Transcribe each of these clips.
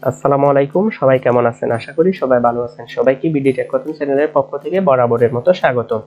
আসসালামু আলাইকুম, সবাই কেমন আছেন? আশা করি সবাই ভালো আছেন। সবাইকে বিডি টেক কথন চ্যানেলের পক্ষ থেকে বরাবরের মতো স্বাগতম।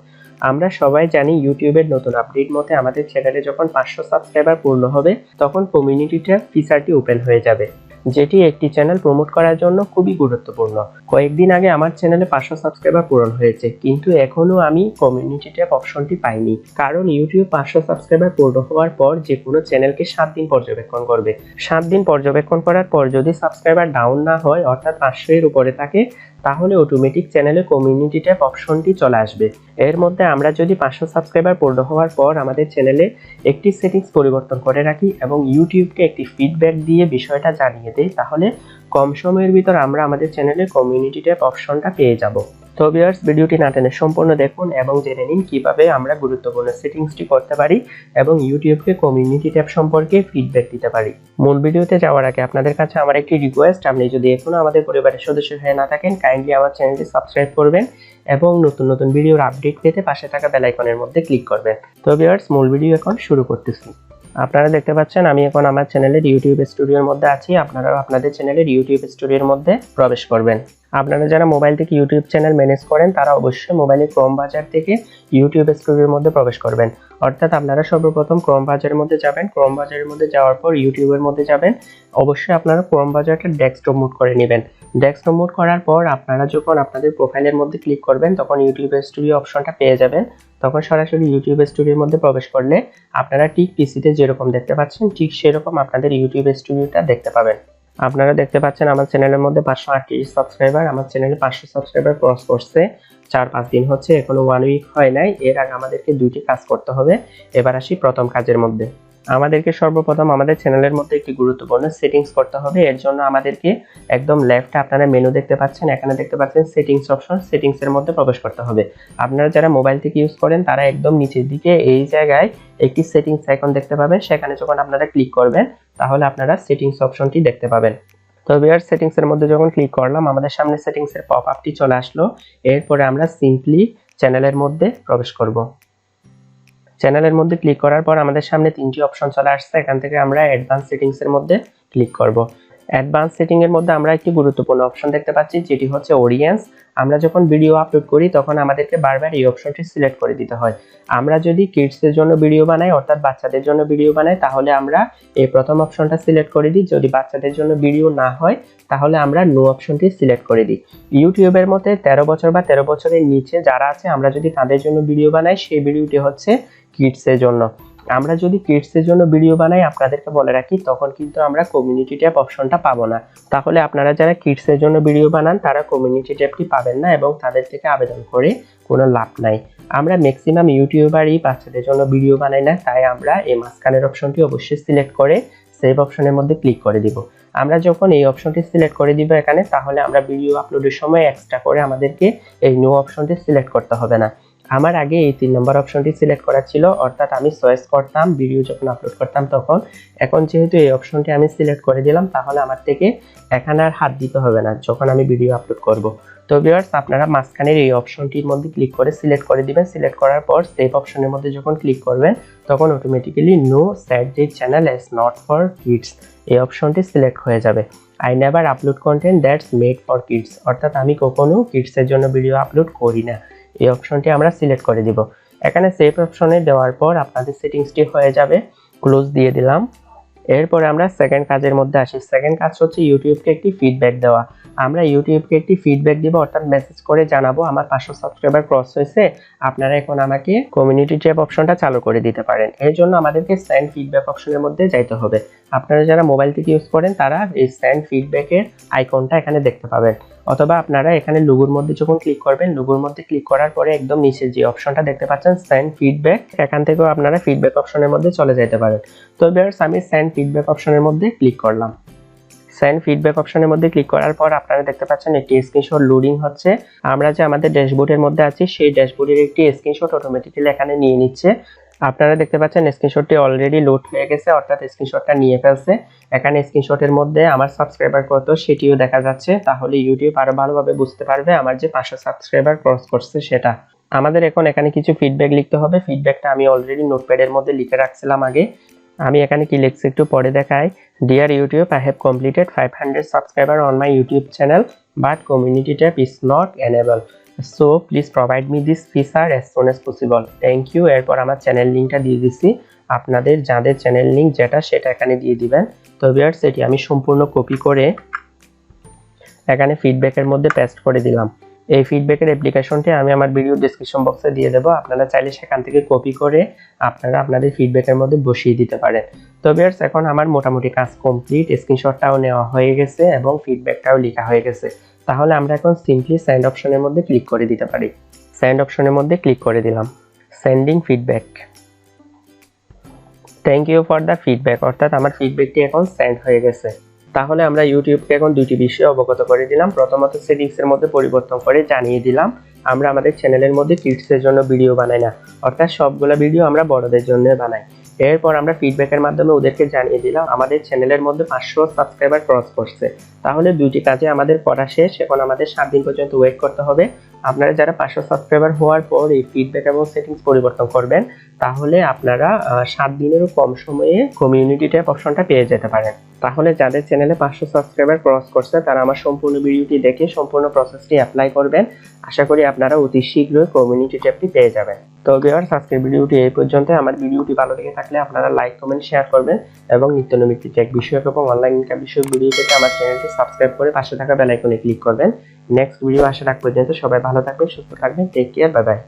আমরা সবাই জানি ইউটিউবের নতুন আপডেট মতে আমাদের চ্যানেলে যখন 500 সাবস্ক্রাইবার পূর্ণ হবে তখন কমিউনিটি ট্যাব ফিচারটি ওপেন হয়ে যাবে, যেটি একটি চ্যানেল প্রমোট করার জন্য খুবই গুরুত্বপূর্ণ। কয়েকদিন আগে আমার চ্যানেলে 500 সাবস্ক্রাইবার পূরণ হয়েছে, কিন্তু এখনো আমি কমিউনিটি ট্যাব অপশনটি পাইনি। কারণ ইউটিউব 500 সাবস্ক্রাইবার পূর্ণ হওয়ার পর যে কোনো চ্যানেলকে 7 দিন পর্যবেক্ষণ করবে। 7 দিন পর্যবেক্ষণ করার পর যদি সাবস্ক্রাইবার ডাউন না হয়, অর্থাৎ 500 এর উপরে থাকে, তাহলে অটোমেটিক চ্যানেলে কমিউনিটি ট্যাব অপশনটি চলে আসবে। এর মধ্যে আমরা যদি 500 সাবস্ক্রাইবার পূর্ণ হওয়ার পর আমাদের চ্যানেলে একটি সেটিংস পরিবর্তন করে রাখি এবং ইউটিউবকে একটি ফিডব্যাক দিয়ে বিষয়টা জানিয়ে দেই, তাহলে কম সময়ের ভিতর আমরা আমাদের চ্যানেলে কমিউনিটি ট্যাব অপশনটা পেয়ে যাব। তো ভিউয়ার্স, ভিডিওটি না টেনে সম্পূর্ণ দেখুন এবং জেনে নিন কিভাবে আমরা গুরুত্বপূর্ণ সেটিংসটি করতে পারি এবং ইউটিউবকে কমিউনিটি ট্যাব সম্পর্কে ফিডব্যাক দিতে পারি। মূল ভিডিওতে যাওয়ার আগে আপনাদের কাছে আমার একটি রিকোয়েস্ট, আপনি যদি এখনো আমাদের পরিবারের সদস্য হয়ে না থাকেন, কাইন্ডলি আমার চ্যানেলটি সাবস্ক্রাইব করবেন এবং নতুন নতুন ভিডিওর আপডেট পেতে পাশে থাকা বেল আইকনের মধ্যে ক্লিক করবেন। তো ভিউয়ার্স, মূল ভিডিও এখন শুরু করতেছি। আপনারা দেখতে পাচ্ছেন আমি এখন আমার চ্যানেলের ইউটিউব স্টুডিওর মধ্যে আছি। আপনারাও আপনাদের চ্যানেলের ইউটিউব স্টুডিওর মধ্যে প্রবেশ করবেন। আপনারা যারা মোবাইল থেকে ইউটিউব চ্যানেল ম্যানেজ করেন তারা অবশ্যই মোবাইলের ক্রোম বাজার থেকে ইউটিউব স্টুডিওর মধ্যে প্রবেশ করবেন। অর্থাৎ আপনারা সর্বপ্রথম ক্রোম বাজারের মধ্যে যাবেন। ক্রোম বাজারের মধ্যে যাওয়ার পর ইউটিউবের মধ্যে যাবেন। অবশ্যই আপনারা ক্রোম বাজারটা ডেস্কটপ মোড করে নেবেন। ডেস্কটপ মোড করার পর আপনারা যখন আপনাদের প্রোফাইলের মধ্যে ক্লিক করবেন তখন ইউটিউব স্টুডিও অপশনটা পেয়ে যাবেন। তখন সরাসরি ইউটিউব স্টুডিওর মধ্যে প্রবেশ করলে আপনারা ঠিক পিসিতে যেরকম দেখতে পাচ্ছেন ঠিক সেরকম আপনাদের ইউটিউব স্টুডিওটা দেখতে পাবেন। আপনারা দেখতে পাচ্ছেন আমার চ্যানেলের মধ্যে 538 সাবস্ক্রাইবার। আমার চ্যানেলে 500 সাবস্ক্রাইবার ক্রস করছে। 4-5 দিন হচ্ছে, এখনো 1 উইক হয় নাই। এর আগে আমাদেরকে 2টি কাজ করতে হবে। এবার আসি প্রথম কাজের মধ্যে। আমাদেরকে সর্বপ্রথম আমাদের চ্যানেলের মধ্যে একটি গুরুত্বপূর্ণ সেটিংস করতে হবে। এর জন্য আমাদেরকে একদম লেফটে আপনারা মেনু দেখতে পাচ্ছেন, এখানে দেখতে পাচ্ছেন সেটিংস অপশন, সেটিংসের মধ্যে প্রবেশ করতে হবে। আপনারা যারা মোবাইল থেকে ইউজ করেন তারা একদম নিচের দিকে এই জায়গায় একটি সেটিংস আইকন দেখতে পাবেন। সেখানে যখন আপনারা ক্লিক করবেন তাহলে আপনারা সেটিংস অপশনটি দেখতে পাবেন। তো ভিউয়ার্স, সেটিংস এর মধ্যে যখন ক্লিক করলাম আমাদের সামনে সেটিংস এর পপ আপটি চলে আসলো। এরপরে আমরা সিম্পলি চ্যানেলের মধ্যে প্রবেশ করব। চ্যানেলের মধ্যে ক্লিক করার পর আমাদের সামনে 3টি অপশন চলে আসছে। এখান থেকে আমরা অ্যাডভান্স সেটিংস এর মধ্যে ক্লিক করব। অ্যাডভান্স সেটিং এর মধ্যে আমরা একটি গুরুত্বপূর্ণ অপশন দেখতে পাচ্ছি, যেটি হচ্ছে অডিয়েন্স। আমরা যখন ভিডিও আপলোড করি তখন আমাদেরকে বারবার এই অপশনটি সিলেক্ট করে দিতে হয়। আমরা যদি কিডসের জন্য ভিডিও বানাই, অর্থাৎ বাচ্চাদের জন্য ভিডিও বানাই, তাহলে আমরা এই প্রথম অপশনটা সিলেক্ট করে দিই। যদি বাচ্চাদের জন্য ভিডিও না হয় তাহলে আমরা নো অপশনটি সিলেক্ট করে দিই। ইউটিউবের মধ্যে 13 বছর বা 13 বছরের নিচে যারা আছে আমরা যদি তাদের জন্য ভিডিও বানাই, সেই ভিডিওটি হচ্ছে কিডসের জন্য। আমরা যদি কিডসের জন্য ভিডিও বানাই, আপনাদেরকে বলে রাখি, তখন কিন্তু আমরা কমিউনিটি ট্যাব অপশনটা পাবো না। তাহলে আপনারা যারা কিডসের জন্য ভিডিও বানান তারা কমিউনিটি ট্যাবটি পাবেন না এবং তাদের থেকে আবেদন করে কোনো লাভ নাই। আমরা ম্যাক্সিমাম ইউটিউবারই বাচ্চাদের জন্য ভিডিও বানাই না, তাই আমরা এই মাঝখানের অপশনটি অবশ্যই সিলেক্ট করে সেভ অপশনের মধ্যে ক্লিক করে দিব। আমরা যখন এই অপশনটি সিলেক্ট করে দিব এখানে, তাহলে আমরা ভিডিও আপলোডের সময় এক্সট্রা করে আমাদেরকে এই নো অপশনটি সিলেক্ট করতে হবে না। আমার আগে এই 3 নম্বর অপশনটি সিলেক্ট করা ছিল, অর্থাৎ আমি চয়েস করতাম ভিডিও যখন আপলোড করতাম তখন। এখন যেহেতু এই অপশনটি আমি সিলেক্ট করে দিলাম, তাহলে আমার থেকে এখানে আর হাত দিতে হবে না যখন আমি ভিডিও আপলোড করব। তো ভিউয়ার্স, আপনারা মাঝখানের এই অপশনটির মধ্যে ক্লিক করে সিলেক্ট করে দিবেন। সিলেক্ট করার পর সেভ অপশনের মধ্যে যখন ক্লিক করবেন তখন automatically no set this channel is not for kids এই অপশনটি সিলেক্ট হয়ে যাবে। I never upload content that's made for kids, অর্থাৎ আমি কখনো কিডসের জন্য ভিডিও আপলোড করি না। এই অপশনটি আমরা সিলেক্ট করে দিব। এখানে সেভ অপশনে দেওয়ার পর আপনাদের সেটিংসটি হয়ে যাবে। ক্লোজ দিয়ে দিলাম। এরপরে আমরা সেকেন্ড কাজের মধ্যে আসি। সেকেন্ড কাজ হচ্ছে ইউটিউবকে একটি ফিডব্যাক দেওয়া। আমরা ইউটিউবকে একটি ফিডব্যাক দিব, অর্থাৎ মেসেজ করে জানাবো আমার 500 সাবস্ক্রাইবার ক্রস হয়েছে, আপনারা এখন আমাকে কমিউনিটি ট্যাব অপশনটা চালু করে দিতে পারেন। এর জন্য আমাদেরকে সেন্ড ফিডব্যাক অপশনের মধ্যে যাইতে হবে। আপনারা যারা মোবাইল থেকে ইউজ করেন তারা এই সেন্ড ফিডব্যাকের আইকনটা এখানে দেখতে পাবেন, অথবা আপনারা এখানে লোগোর মধ্যে যখন ক্লিক করবেন, লোগোর মধ্যে ক্লিক করার পরে একদম নিচে যে অপশনটা দেখতে পাচ্ছেন সেন্ড ফিডব্যাক, এখান থেকেও আপনারা ফিডব্যাক অপশনের মধ্যে চলে যেতে পারেন। তো ভিউয়ার্স, আমি সেন্ড ফিডব্যাক অপশনের মধ্যে ক্লিক করলাম। সেন্ড ফিডব্যাক অপশনের মধ্যে ক্লিক করার পর আপনারা দেখতে পাচ্ছেন একটি স্ক্রিনশট লোডিং হচ্ছে। আমরা যে আমাদের ড্যাশবোর্ডের মধ্যে আছি সেই ড্যাশবোর্ডের একটি স্ক্রিনশট অটোমেটিক্যালি এখানে নিয়ে নিচ্ছে। আপনারা দেখতে পাচ্ছেন স্ক্রিনশটটি অলরেডি লোড হয়ে গেছে, অর্থাৎ স্ক্রিনশটটা নিয়ে ফেলছে। এখানে স্ক্রিনশটের মধ্যে আমার সাবস্ক্রাইবার কত সেটিও দেখা যাচ্ছে। তাহলে ইউটিউব আরো ভালোভাবে বুঝতে পারবে আমার যে 500 সাবস্ক্রাইবার ক্রস করছে সেটা। আমাদের এখন এখানে কিছু ফিডব্যাক লিখতে হবে। ফিডব্যাকটা আমি অলরেডি নোটপ্যাডের মধ্যে লিখে রাখছিলাম আগে। আমি এখানে কি লিখছি একটু পরে দেখাই। Dear YouTube, I have completed 500 subscriber on my YouTube channel but community tab is not enable, so please provide me this feature as soon as possible, thank you. এরপর আমার চ্যানেল লিঙ্কটা দিয়ে দিচ্ছি, আপনাদের যাদের চ্যানেল লিঙ্ক যেটা সেটা এখানে দিয়ে দিবেন। তো ভিউয়ার্স এটি আমি সম্পূর্ণ কপি করে এখানে ফিডব্যাকের মধ্যে পেস্ট করে দিলাম। এই ফিডব্যাকের অ্যাপ্লিকেশনটি আমি আমার ভিডিও ডেসক্রিপশন বক্সে দিয়ে দেবো, আপনারা চাইলে সেখান থেকে কপি করে আপনারা আপনাদের ফিডব্যাকের মধ্যে বসিয়ে দিতে পারেন। তো ভিউয়ার্স এখন আমার মোটামুটি কাজ কমপ্লিট, স্ক্রিনশটটাও নেওয়া হয়ে গেছে এবং ফিডব্যাকটাও লেখা হয়ে গেছে। তাহলে আমরা এখন সিম্পলি সেন্ড অপশনের মধ্যে ক্লিক করে দিতে পারি। সেন্ড অপশনের মধ্যে ক্লিক করে দিলাম, sending feedback, thank you for the feedback, অর্থাৎ আমার ফিডব্যাকটি এখন সেন্ড হয়ে গেছে। তাহলে আমরা ইউটিউবকে এখন দুটি বিষয়ে অবগত করে দিলাম। প্রথমত সেটিংসের মধ্যে পরিবর্তন করে জানিয়ে দিলাম আমরা আমাদের চ্যানেলের মধ্যে কিডসের জন্য ভিডিও বানাই না, অর্থাৎ সবগুলো ভিডিও আমরা বড়দের জন্য বানাই। এরপর আমরা ফিডব্যাকের মাধ্যমে ওদেরকে জানিয়ে দিলাম আমাদের চ্যানেলের মধ্যে 500 সাবস্ক্রাইবার ক্রস করছে। তাহলে দুটি কাজে আমাদের করা শেষ, এখন আমাদের 7 দিন পর্যন্ত ওয়েট করতে হবে। আপনারা যারা 500 সাবস্ক্রাইবার হওয়ার পর এই ফিডব্যাক এবং সেটিংস পরিবর্তন করবেন তাহলে আপনারা 7 দিনেরও কম সময়ে কমিউনিটি ট্যাব অপশনটা পেয়ে যেতে পারেন। তাহলে যাদের চ্যানেলে 500 সাবস্ক্রাইবার ক্রস করছে তারা আমার সম্পূর্ণ ভিডিওটি দেখে সম্পূর্ণ প্রসেসটি অ্যাপ্লাই করবেন। আশা করি আপনারা অতি শীঘ্রই কমিউনিটি ট্যাবটি পেয়ে যাবেন। তো ভিউয়ার্স আজকের ভিডিওটি এই পর্যন্ত। আমার ভিডিওটি ভালো লেগে থাকলে আপনারা লাইক, কমেন্ট, শেয়ার করবেন এবং নিত্য নৈমিত্তিক টেক বিষয়ক এবং অনলাইন ইনকাম বিষয়ক ভিডিও পেতে আমার চ্যানেলটি সাবস্ক্রাইব করে পাশে থাকা বেল আইকনে ক্লিক করবেন। নেক্সট ভিডিও আসার আগ পর্যন্ত সবাই ভালো থাকবেন, সুস্থ থাকবেন, টেক কেয়ার, বাই বাই।